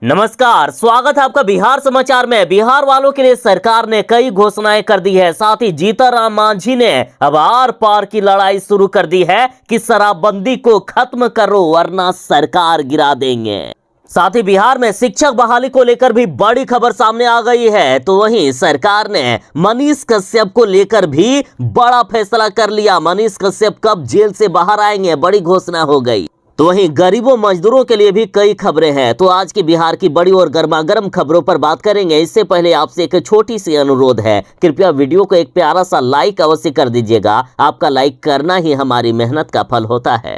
नमस्कार, स्वागत है आपका बिहार समाचार में। बिहार वालों के लिए सरकार ने कई घोषणाएं कर दी है। साथ ही जीतनराम मांझी ने अब आर पार की लड़ाई शुरू कर दी है कि शराबबंदी को खत्म करो वरना सरकार गिरा देंगे। साथ ही बिहार में शिक्षक बहाली को लेकर भी बड़ी खबर सामने आ गई है। तो वहीं सरकार ने मनीष कश्यप को लेकर भी बड़ा फैसला कर लिया। मनीष कश्यप कब जेल से बाहर आएंगे, बड़ी घोषणा हो गई। तो वहीं गरीबों मजदूरों के लिए भी कई खबरें हैं। तो आज की बिहार की बड़ी और गर्मागर्म खबरों पर बात करेंगे। इससे पहले आपसे एक छोटी सी अनुरोध है, कृपया वीडियो को एक प्यारा सा लाइक अवश्य कर दीजिएगा। आपका लाइक करना ही हमारी मेहनत का फल होता है।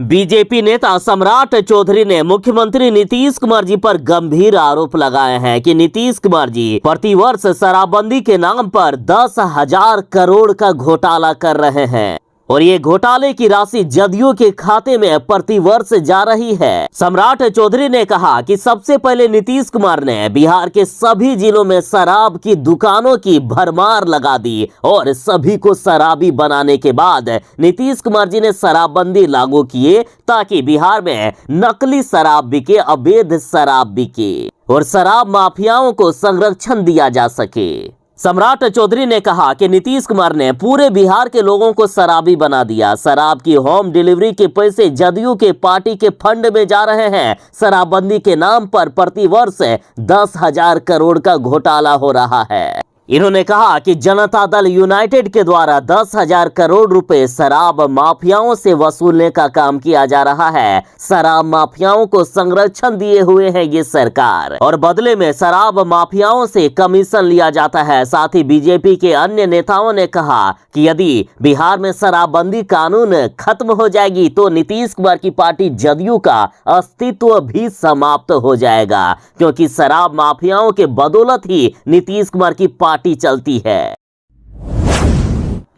बीजेपी नेता सम्राट चौधरी ने मुख्यमंत्री नीतीश कुमार जी पर गंभीर आरोप लगाए हैं कि नीतीश कुमार जी प्रतिवर्ष शराबबंदी के नाम पर 10,000 करोड़ का घोटाला कर रहे हैं और ये घोटाले की राशि जदयू के खाते में प्रतिवर्ष जा रही है। सम्राट चौधरी ने कहा कि सबसे पहले नीतीश कुमार ने बिहार के सभी जिलों में शराब की दुकानों की भरमार लगा दी और सभी को शराबी बनाने के बाद नीतीश कुमार जी ने शराबबंदी लागू किए ताकि बिहार में नकली शराब बिके, अवैध शराब बिके और शराब माफियाओं को संरक्षण दिया जा सके। सम्राट चौधरी ने कहा कि नीतीश कुमार ने पूरे बिहार के लोगों को शराबी बना दिया। शराब की होम डिलीवरी के पैसे जदयू के पार्टी के फंड में जा रहे हैं। शराबबंदी के नाम पर प्रतिवर्ष 10,000 करोड़ का घोटाला हो रहा है। इन्होंने कहा कि जनता दल यूनाइटेड के द्वारा 10,000 करोड़ रुपए शराब माफियाओं से वसूलने का काम किया जा रहा है। शराब माफियाओं को संरक्षण दिए हुए है ये सरकार और बदले में शराब माफियाओं से कमीशन लिया जाता है। साथ ही बीजेपी के अन्य नेताओं ने कहा कि यदि बिहार में शराबबंदी कानून खत्म हो जाएगी तो नीतीश कुमार की पार्टी जदयू का अस्तित्व भी समाप्त हो जाएगा, क्योंकि शराब माफियाओं के बदौलत ही नीतीश कुमार की पार्टी चलती है।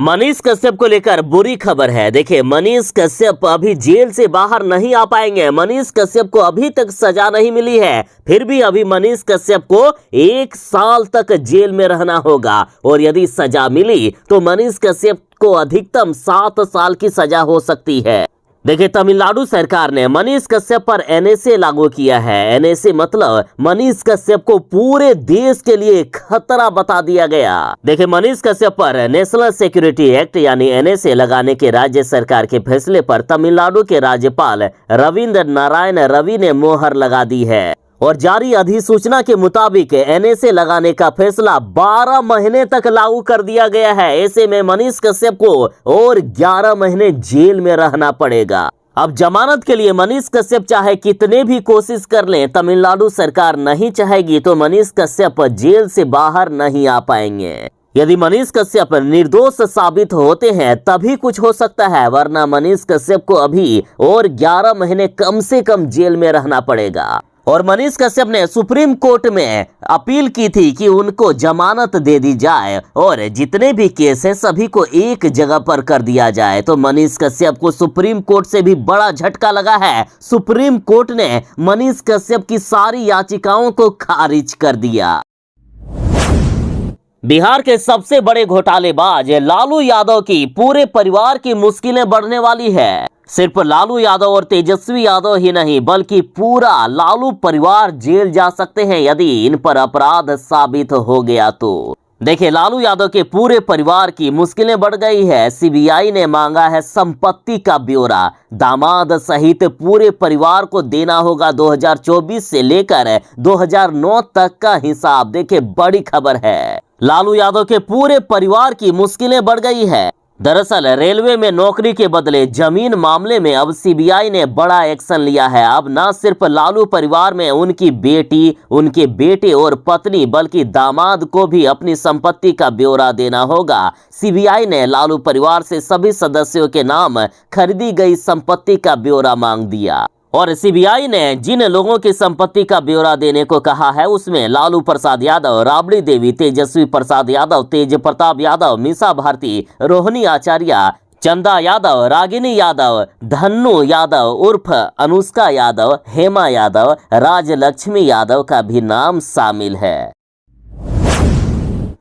मनीष कश्यप को लेकर बुरी खबर है। देखिए, मनीष कश्यप अभी जेल से बाहर नहीं आ पाएंगे। मनीष कश्यप को अभी तक सजा नहीं मिली है, फिर भी अभी मनीष कश्यप को 1 साल तक जेल में रहना होगा और यदि सजा मिली तो मनीष कश्यप को अधिकतम 7 साल की सजा हो सकती है। देखिए, तमिलनाडु सरकार ने मनीष कश्यप पर एनएसए लागू किया है। एनएसए मतलब मनीष कश्यप को पूरे देश के लिए खतरा बता दिया गया। देखिए, मनीष कश्यप पर नेशनल सिक्योरिटी एक्ट यानी एनएसए लगाने के राज्य सरकार के फैसले पर तमिलनाडु के राज्यपाल रविंद्र नारायण रवि ने मोहर लगा दी है और जारी अधिसूचना के मुताबिक एनएसए लगाने का फैसला 12 महीने तक लागू कर दिया गया है। ऐसे में मनीष कश्यप को और 11 महीने जेल में रहना पड़ेगा। अब जमानत के लिए मनीष कश्यप चाहे कितने भी कोशिश कर लें, तमिलनाडु सरकार नहीं चाहेगी तो मनीष कश्यप जेल से बाहर नहीं आ पाएंगे। यदि मनीष कश्यप निर्दोष साबित होते हैं तभी कुछ हो सकता है, वरना मनीष कश्यप को अभी और 11 महीने कम से कम जेल में रहना पड़ेगा। और मनीष कश्यप ने सुप्रीम कोर्ट में अपील की थी कि उनको जमानत दे दी जाए और जितने भी केस हैं सभी को एक जगह पर कर दिया जाए। तो मनीष कश्यप को सुप्रीम कोर्ट से भी बड़ा झटका लगा है। सुप्रीम कोर्ट ने मनीष कश्यप की सारी याचिकाओं को खारिज कर दिया। बिहार के सबसे बड़े घोटालेबाज लालू यादव की पूरे परिवार की मुश्किलें बढ़ने वाली है। सिर्फ लालू यादव और तेजस्वी यादव ही नहीं बल्कि पूरा लालू परिवार जेल जा सकते हैं यदि इन पर अपराध साबित हो गया तो। देखिए, लालू यादव के पूरे परिवार की मुश्किलें बढ़ गई है। सीबीआई ने मांगा है संपत्ति का ब्यौरा। दामाद सहित पूरे परिवार को देना होगा 2024 से लेकर 2009 तक का हिसाब। देखिए, बड़ी खबर है। लालू यादव के पूरे परिवार की मुश्किलें बढ़ गई है। दरअसल रेलवे में नौकरी के बदले जमीन मामले में अब सीबीआई ने बड़ा एक्शन लिया है। अब न सिर्फ लालू परिवार में उनकी बेटी, उनके बेटे और पत्नी बल्कि दामाद को भी अपनी संपत्ति का ब्यौरा देना होगा। सीबीआई ने लालू परिवार से सभी सदस्यों के नाम खरीदी गई संपत्ति का ब्यौरा मांग दिया और सीबीआई ने जिन लोगों की संपत्ति का ब्यौरा देने को कहा है उसमें लालू प्रसाद यादव, राबड़ी देवी, तेजस्वी प्रसाद यादव, तेज प्रताप यादव, मीसा भारती, रोहिणी आचार्य, चंदा यादव, रागिनी यादव, धन्नू यादव उर्फ अनुष्का यादव, हेमा यादव, राजलक्ष्मी यादव का भी नाम शामिल है।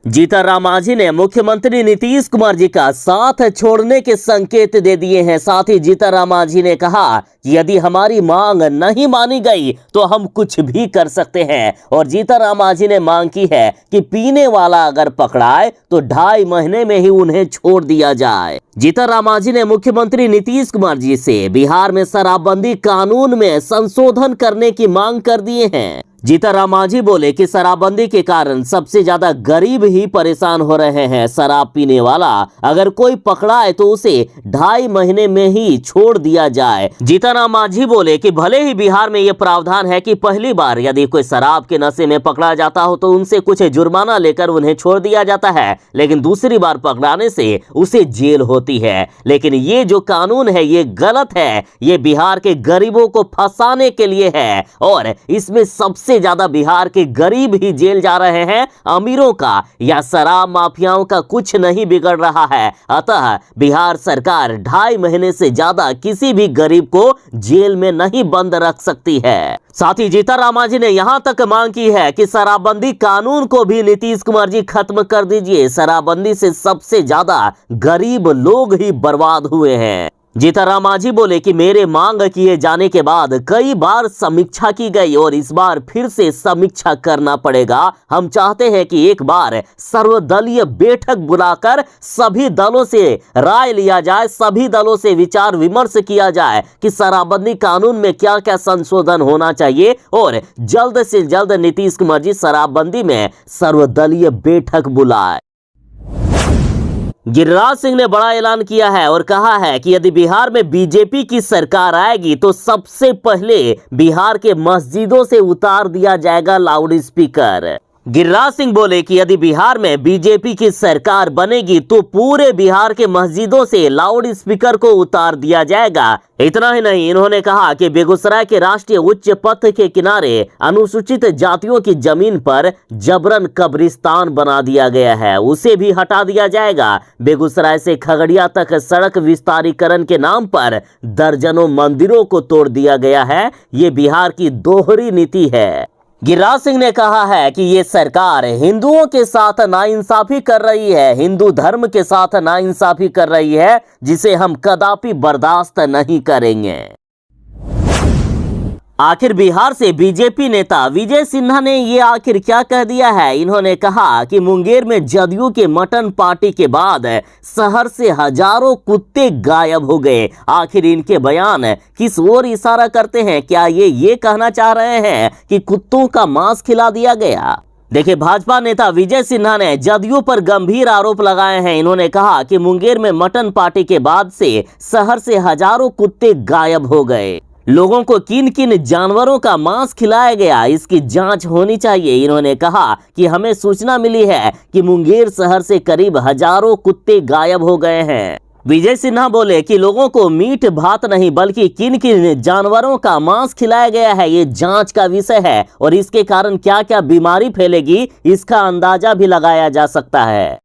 जीतन मांझी ने मुख्यमंत्री नीतीश कुमार जी का साथ छोड़ने के संकेत दे दिए हैं। साथ ही जीतन मांझी ने कहा कि यदि हमारी मांग नहीं मानी गई तो हम कुछ भी कर सकते हैं। और जीतन मांझी ने मांग की है कि पीने वाला अगर पकड़ाए तो 2.5 महीने में ही उन्हें छोड़ दिया जाए। जीतन मांझी ने मुख्यमंत्री नीतीश कुमार जी से बिहार में शराबबंदी कानून में संशोधन करने की मांग कर दिए हैं। जीतन मांझी बोले कि शराबबंदी के कारण सबसे ज्यादा गरीब ही परेशान हो रहे हैं। शराब पीने वाला अगर कोई पकड़ाए तो उसे 2.5 महीने में ही छोड़ दिया जाए। जीतन मांझी बोले कि भले ही बिहार में ये प्रावधान है कि पहली बार यदि कोई शराब के नशे में पकड़ा जाता हो तो उनसे कुछ जुर्माना लेकर उन्हें छोड़ दिया जाता है, लेकिन दूसरी बार पकड़ाने से उसे जेल होती है। लेकिन ये जो कानून है ये गलत है, ये बिहार के गरीबों को फंसाने के लिए है और इसमें सबसे ज्यादा बिहार के गरीब ही जेल जा रहे हैं। अमीरों का या शराब माफियाओं का कुछ नहीं बिगड़ रहा है। अतः बिहार सरकार 2.5 महीने से ज्यादा किसी भी गरीब को जेल में नहीं बंद रख सकती है। साथ ही जीतन मांझी ने यहां तक मांग की है कि शराबबंदी कानून को भी नीतीश कुमार जी खत्म कर दीजिए। शराबबंदी से सबसे ज्यादा गरीब लोग ही बर्बाद हुए हैं। जीतन मांझी बोले कि मेरे मांग किए जाने के बाद कई बार समीक्षा की गई और इस बार फिर से समीक्षा करना पड़ेगा। हम चाहते हैं कि एक बार सर्वदलीय बैठक बुलाकर सभी दलों से राय लिया जाए, सभी दलों से विचार विमर्श किया जाए कि शराबबंदी कानून में क्या क्या संशोधन होना चाहिए और जल्द से जल्द नीतीश कुमार जी शराबबंदी में सर्वदलीय बैठक बुलाए। गिरिराज सिंह ने बड़ा ऐलान किया है और कहा है कि यदि बिहार में बीजेपी की सरकार आएगी तो सबसे पहले बिहार के मस्जिदों से उतार दिया जाएगा लाउड स्पीकर। गिरिराज सिंह बोले कि यदि बिहार में बीजेपी की सरकार बनेगी तो पूरे बिहार के मस्जिदों से लाउड स्पीकर को उतार दिया जाएगा। इतना ही नहीं, इन्होंने कहा कि बेगूसराय के राष्ट्रीय उच्च पथ के किनारे अनुसूचित जातियों की जमीन पर जबरन कब्रिस्तान बना दिया गया है, उसे भी हटा दिया जाएगा। बेगूसराय से खगड़िया तक सड़क विस्तारीकरण के नाम पर दर्जनों मंदिरों को तोड़ दिया गया है। ये बिहार की दोहरी नीति है। गिरिराज सिंह ने कहा है कि ये सरकार हिंदुओं के साथ नाइंसाफी कर रही है, हिंदू धर्म के साथ नाइंसाफी कर रही है, जिसे हम कदापि बर्दाश्त नहीं करेंगे। आखिर बिहार से बीजेपी नेता विजय सिन्हा ने ये आखिर क्या कह दिया है। इन्होंने कहा कि मुंगेर में जदयू के मटन पार्टी के बाद शहर से हजारों कुत्ते गायब हो गए। आखिर इनके बयान किस ओर इशारा करते हैं? क्या ये कहना चाह रहे हैं कि कुत्तों का मांस खिला दिया गया? देखिए, भाजपा नेता विजय सिन्हा ने जदयू पर गंभीर आरोप लगाए हैं। इन्होंने कहा कि मुंगेर में मटन पार्टी के बाद से शहर से हजारों कुत्ते गायब हो गए। लोगों को किन किन जानवरों का मांस खिलाया गया, इसकी जांच होनी चाहिए। इन्होंने कहा कि हमें सूचना मिली है कि मुंगेर शहर से करीब हजारों कुत्ते गायब हो गए हैं। विजय सिन्हा बोले कि लोगों को मीट भात नहीं बल्कि किन किन जानवरों का मांस खिलाया गया है, ये जांच का विषय है और इसके कारण क्या क्या बीमारी फैलेगी इसका अंदाजा भी लगाया जा सकता है।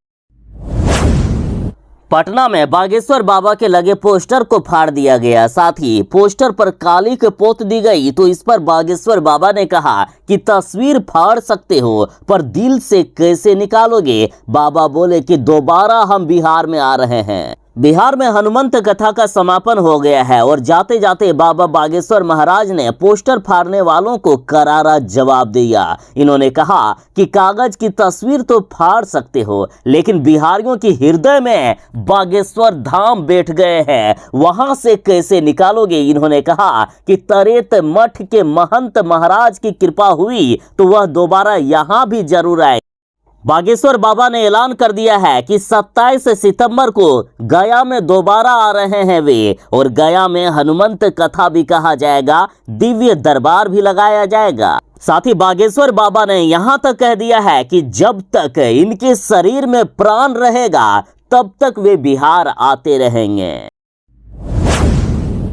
पटना में बागेश्वर बाबा के लगे पोस्टर को फाड़ दिया गया, साथ ही पोस्टर पर कालिक पोत दी गई। तो इस पर बागेश्वर बाबा ने कहा कि तस्वीर फाड़ सकते हो पर दिल से कैसे निकालोगे। बाबा बोले कि दोबारा हम बिहार में आ रहे हैं। बिहार में हनुमंत कथा का समापन हो गया है और जाते जाते बाबा बागेश्वर महाराज ने पोस्टर फाड़ने वालों को करारा जवाब दिया। इन्होंने कहा कि कागज की तस्वीर तो फाड़ सकते हो लेकिन बिहारियों की हृदय में बागेश्वर धाम बैठ गए हैं, वहां से कैसे निकालोगे। इन्होंने कहा कि तरेत मठ के महंत महाराज की कृपा हुई तो वह दोबारा यहाँ भी जरूर आए। बागेश्वर बाबा ने ऐलान कर दिया है कि 27 सितंबर को गया में दोबारा आ रहे हैं वे और गया में हनुमंत कथा भी कहा जाएगा, दिव्य दरबार भी लगाया जाएगा। साथ ही बागेश्वर बाबा ने यहां तक कह दिया है कि जब तक इनके शरीर में प्राण रहेगा तब तक वे बिहार आते रहेंगे।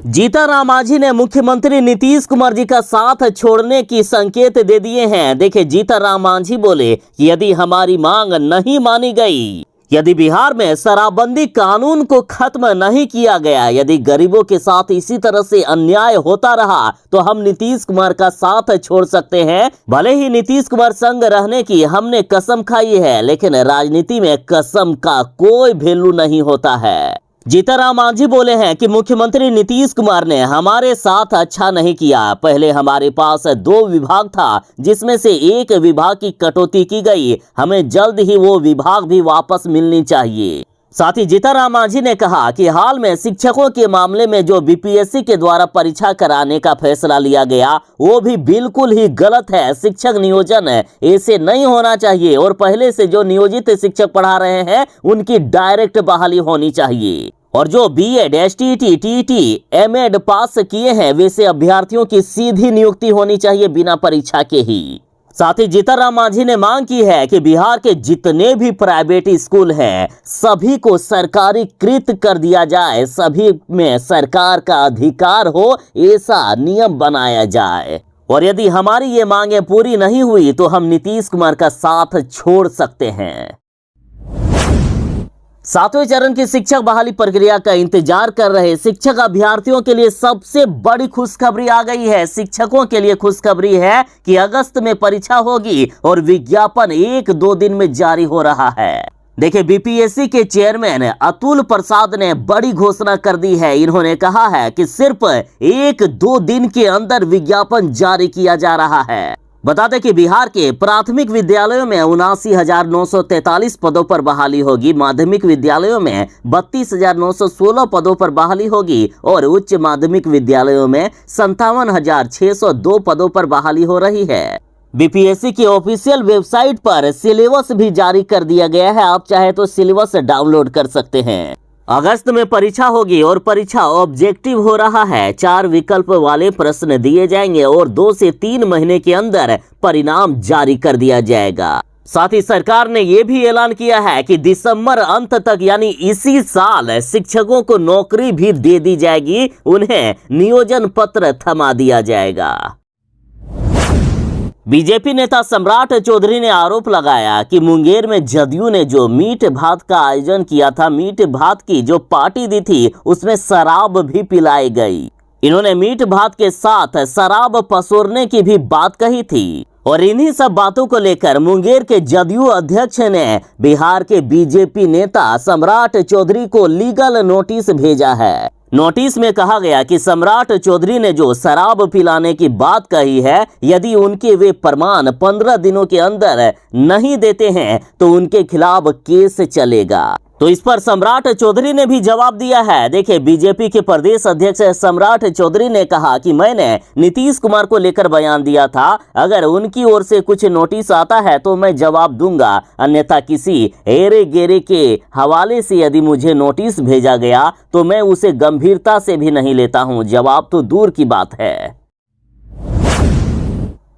जीतन मांझी ने मुख्यमंत्री नीतीश कुमार जी का साथ छोड़ने की संकेत दे दिए हैं। देखिए, जीतन मांझी बोले कि यदि हमारी मांग नहीं मानी गई यदि बिहार में शराबबंदी कानून को खत्म नहीं किया गया, यदि गरीबों के साथ इसी तरह से अन्याय होता रहा, तो हम नीतीश कुमार का साथ छोड़ सकते हैं। भले ही नीतीश कुमार संग रहने की हमने कसम खाई है, लेकिन राजनीति में कसम का कोई वैल्यू नहीं होता है। जीतनराम मांझी बोले हैं कि मुख्यमंत्री नीतीश कुमार ने हमारे साथ अच्छा नहीं किया। पहले हमारे पास 2 विभाग था, जिसमें से एक विभाग की कटौती की गई। हमें जल्द ही वो विभाग भी वापस मिलनी चाहिए। साथ ही जीतनराम मांझी ने कहा कि हाल में शिक्षकों के मामले में जो बीपीएससी के द्वारा परीक्षा कराने का फैसला लिया गया, वो भी बिल्कुल ही गलत है। शिक्षक नियोजन ऐसे नहीं होना चाहिए और पहले से जो नियोजित शिक्षक पढ़ा रहे हैं उनकी डायरेक्ट बहाली होनी चाहिए। और जो बीएड, एसटीटी, टीटी, एमएड पास किए हैं, वैसे अभ्यर्थियों की सीधी नियुक्ति होनी चाहिए बिना परीक्षा के ही। साथ ही जीतनराम मांझी ने मांग की है कि बिहार के जितने भी प्राइवेट स्कूल हैं, सभी को सरकारीकृत कर दिया जाए, सभी में सरकार का अधिकार हो, ऐसा नियम बनाया जाए। और यदि हमारी ये मांगे पूरी नहीं हुई तो हम नीतीश कुमार का साथ छोड़ सकते हैं। 7वें चरण की शिक्षक बहाली प्रक्रिया का इंतजार कर रहे शिक्षक अभ्यर्थियों के लिए सबसे बड़ी खुशखबरी आ गई है। शिक्षकों के लिए खुशखबरी है कि अगस्त में परीक्षा होगी और विज्ञापन 1-2 दिन में जारी हो रहा है। देखिए, बीपीएससी के चेयरमैन अतुल प्रसाद ने बड़ी घोषणा कर दी है। इन्होंने कहा है कि सिर्फ 1-2 दिन के अंदर विज्ञापन जारी किया जा रहा है। बता दें कि बिहार के प्राथमिक विद्यालयों में 79,943 पदों पर बहाली होगी, माध्यमिक विद्यालयों में 32,916 पदों पर बहाली होगी और उच्च माध्यमिक विद्यालयों में 57,602 पदों पर बहाली हो रही है। बीपीएससी की ऑफिशियल वेबसाइट पर सिलेबस भी जारी कर दिया गया है। आप चाहे तो सिलेबस डाउनलोड कर सकते हैं। अगस्त में परीक्षा होगी और परीक्षा ऑब्जेक्टिव हो रहा है। 4 विकल्प वाले प्रश्न दिए जाएंगे और 2 से 3 महीने के अंदर परिणाम जारी कर दिया जाएगा। साथ ही सरकार ने यह भी ऐलान किया है कि दिसंबर अंत तक यानी इसी साल शिक्षकों को नौकरी भी दे दी जाएगी, उन्हें नियोजन पत्र थमा दिया जाएगा। बीजेपी नेता सम्राट चौधरी ने आरोप लगाया कि मुंगेर में जदयू ने जो मीट भात का आयोजन किया था, मीट भात की जो पार्टी दी थी, उसमें शराब भी पिलाई गई। इन्होंने मीट भात के साथ शराब पसोरने की भी बात कही थी और इन्हीं सब बातों को लेकर मुंगेर के जदयू अध्यक्ष ने बिहार के बीजेपी नेता सम्राट चौधरी को लीगल नोटिस भेजा है। नोटिस में कहा गया कि सम्राट चौधरी ने जो शराब पिलाने की बात कही है, यदि उनके वे प्रमाण 15 दिनों के अंदर नहीं देते हैं तो उनके खिलाफ केस चलेगा। तो इस पर सम्राट चौधरी ने भी जवाब दिया है। देखिए, बीजेपी के प्रदेश अध्यक्ष सम्राट चौधरी ने कहा कि मैंने नीतीश कुमार को लेकर बयान दिया था, अगर उनकी ओर से कुछ नोटिस आता है तो मैं जवाब दूंगा, अन्यथा किसी एरे गेरे के हवाले से यदि मुझे नोटिस भेजा गया तो मैं उसे गंभीरता से भी नहीं लेता हूं। जवाब तो दूर की बात है।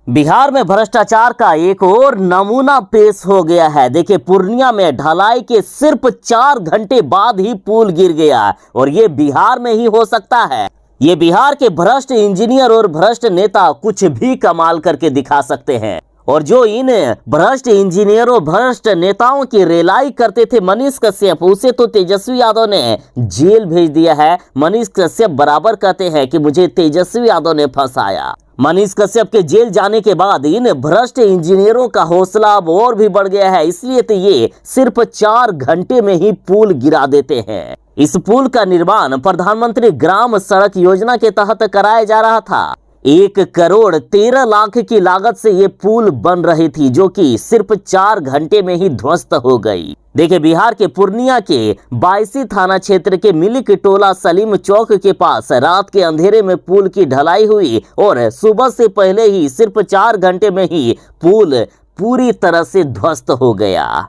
बिहार में भ्रष्टाचार का एक और नमूना पेश हो गया है। देखिए, पूर्णिया में ढलाई के सिर्फ 4 घंटे बाद ही पुल गिर गया और ये बिहार में ही हो सकता है। ये बिहार के भ्रष्ट इंजीनियर और भ्रष्ट नेता कुछ भी कमाल करके दिखा सकते हैं। और जो इन भ्रष्ट इंजीनियरों, भ्रष्ट नेताओं की रेलाई करते थे मनीष कश्यप, उसे तो तेजस्वी यादव ने जेल भेज दिया है। मनीष कश्यप बराबर कहते हैं कि मुझे तेजस्वी यादव ने फंसाया। मनीष कश्यप के जेल जाने के बाद इन भ्रष्ट इंजीनियरों का हौसला अब और भी बढ़ गया है, इसलिए तो ये सिर्फ 4 घंटे में ही पुल गिरा देते हैं। इस पुल का निर्माण प्रधानमंत्री ग्राम सड़क योजना के तहत कराया जा रहा था। 1,13,00,000 की लागत से ये पुल बन रही थी, जो कि सिर्फ 4 घंटे में ही ध्वस्त हो गई। देखिए, बिहार के पूर्णिया के 22 थाना क्षेत्र के मिलिक टोला सलीम चौक के पास रात के अंधेरे में पुल की ढलाई हुई और सुबह से पहले ही सिर्फ 4 घंटे में ही पुल पूरी तरह से ध्वस्त हो गया।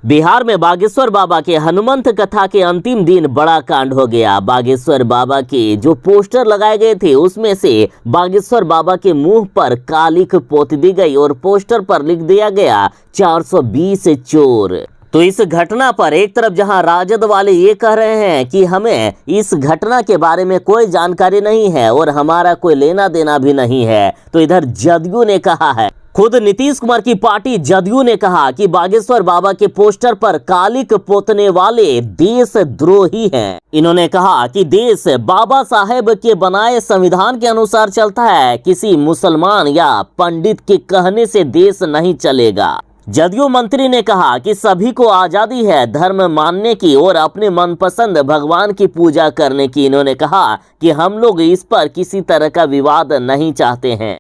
बिहार में बागेश्वर बाबा के हनुमंत कथा के अंतिम दिन बड़ा कांड हो गया। बागेश्वर बाबा के जो पोस्टर लगाए गए थे, उसमें से बागेश्वर बाबा के मुंह पर कालिख पोत दी गई और पोस्टर पर लिख दिया गया 420 चोर। तो इस घटना पर एक तरफ जहां राजद वाले ये कह रहे हैं कि हमें इस घटना के बारे में कोई जानकारी नहीं है और हमारा कोई लेना देना भी नहीं है, तो इधर जदयू ने कहा है खुद नीतीश कुमार की पार्टी जदयू ने कहा कि बागेश्वर बाबा के पोस्टर पर कालिक पोतने वाले देशद्रोही हैं। इन्होंने कहा कि देश बाबा साहेब के बनाए संविधान के अनुसार चलता है, किसी मुसलमान या पंडित के कहने से देश नहीं चलेगा। जदयू मंत्री ने कहा कि सभी को आजादी है धर्म मानने की और अपने मनपसंद भगवान की पूजा करने की। इन्होंने कहा कि हम लोग इस पर किसी तरह का विवाद नहीं चाहते हैं।